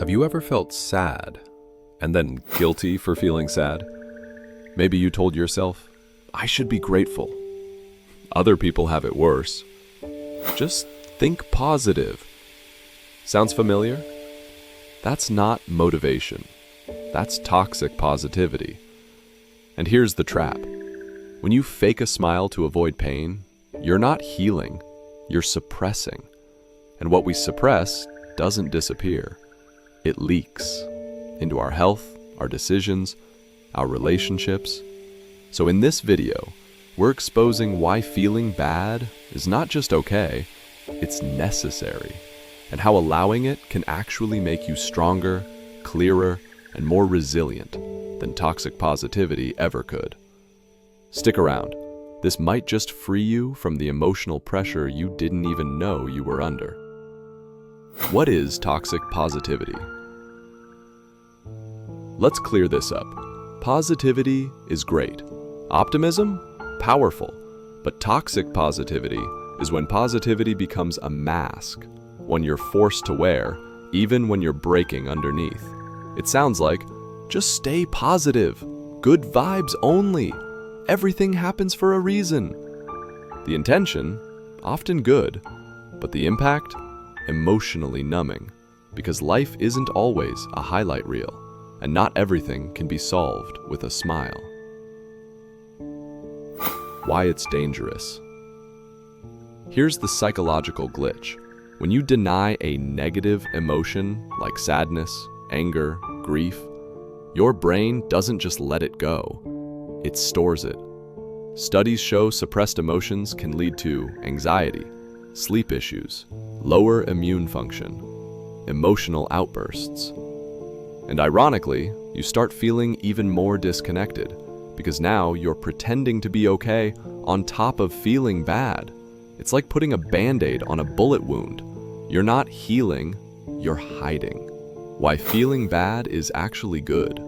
Have you ever felt sad and then guilty for feeling sad? Maybe you told yourself, I should be grateful. Other people have it worse. Just think positive. Sounds familiar? That's not motivation. That's toxic positivity. And here's the trap. When you fake a smile to avoid pain, you're not healing, you're suppressing. And what we suppress doesn't disappear. It leaks into our health, our decisions, our relationships. So in this video, we're exposing why feeling bad is not just okay, it's necessary, and how allowing it can actually make you stronger, clearer, and more resilient than toxic positivity ever could. Stick around. This might just free you from the emotional pressure you didn't even know you were under. What is toxic positivity? Let's clear this up. Positivity is great. Optimism? Powerful. But toxic positivity is when positivity becomes a mask, one you're forced to wear, even when you're breaking underneath. It sounds like, just stay positive. Good vibes only. Everything happens for a reason. The intention? Often good. But the impact? Emotionally numbing, because life isn't always a highlight reel, and not everything can be solved with a smile. Why it's dangerous. Here's the psychological glitch. When you deny a negative emotion like sadness, anger, grief, your brain doesn't just let it go, it stores it. Studies show suppressed emotions can lead to anxiety, sleep issues, lower immune function, emotional outbursts. And ironically, you start feeling even more disconnected because now you're pretending to be okay on top of feeling bad. It's like putting a Band-Aid on a bullet wound. You're not healing, you're hiding. Why feeling bad is actually good.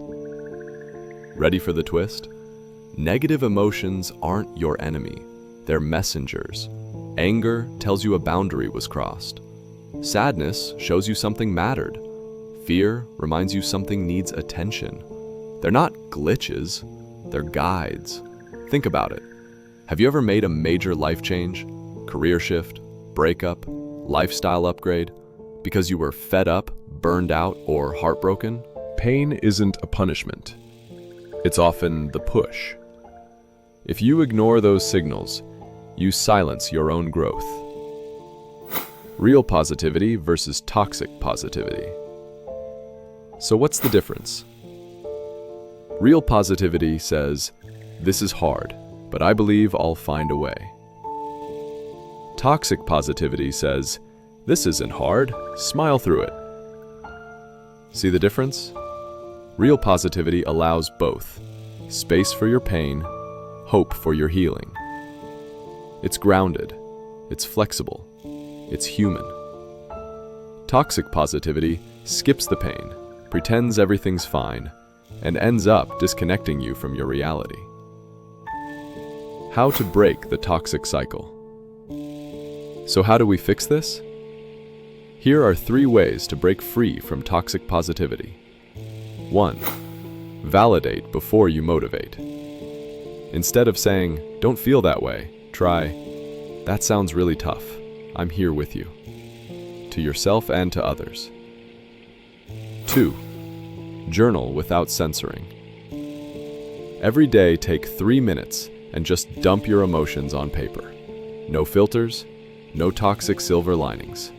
Ready for the twist? Negative emotions aren't your enemy, they're messengers. Anger tells you a boundary was crossed. Sadness shows you something mattered. Fear reminds you something needs attention. They're not glitches, they're guides. Think about it. Have you ever made a major life change, career shift, breakup, lifestyle upgrade, because you were fed up, burned out, or heartbroken? Pain isn't a punishment. It's often the push. If you ignore those signals, you silence your own growth. Real positivity versus toxic positivity. So what's the difference? Real positivity says, this is hard, but I believe I'll find a way. Toxic positivity says, this isn't hard, smile through it. See the difference? Real positivity allows both. Space for your pain, hope for your healing. It's grounded, it's flexible, it's human. Toxic positivity skips the pain, pretends everything's fine, and ends up disconnecting you from your reality. How to break the toxic cycle. So how do we fix this? Here are 3 ways to break free from toxic positivity. 1. Validate before you motivate. Instead of saying, don't feel that way, try, that sounds really tough. I'm here with you. To yourself and to others. 2. Journal without censoring. Every day take 3 minutes and just dump your emotions on paper. No filters, no toxic silver linings.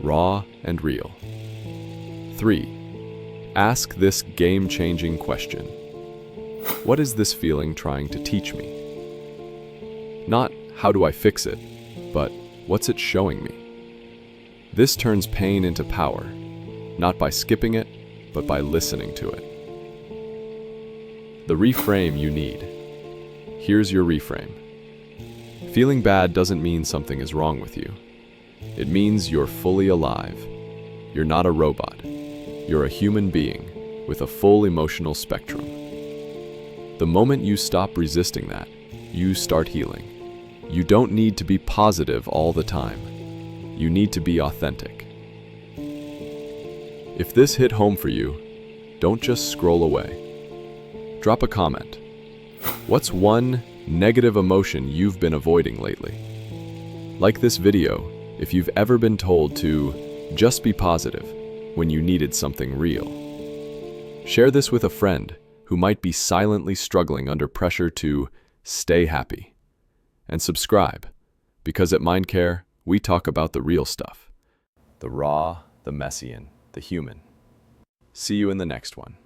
Raw and real. 3. Ask this game-changing question. What is this feeling trying to teach me? Not how do I fix it, but what's it showing me? This turns pain into power, not by skipping it, but by listening to it. The reframe you need. Here's your reframe. Feeling bad doesn't mean something is wrong with you. It means you're fully alive. You're not a robot. You're a human being with a full emotional spectrum. The moment you stop resisting that, you start healing. You don't need to be positive all the time. You need to be authentic. If this hit home for you, don't just scroll away. Drop a comment. What's one negative emotion you've been avoiding lately? Like this video if you've ever been told to just be positive when you needed something real. Share this with a friend who might be silently struggling under pressure to stay happy. And subscribe, because at MindCare, we talk about the real stuff. The raw, the messy, and the human. See you in the next one.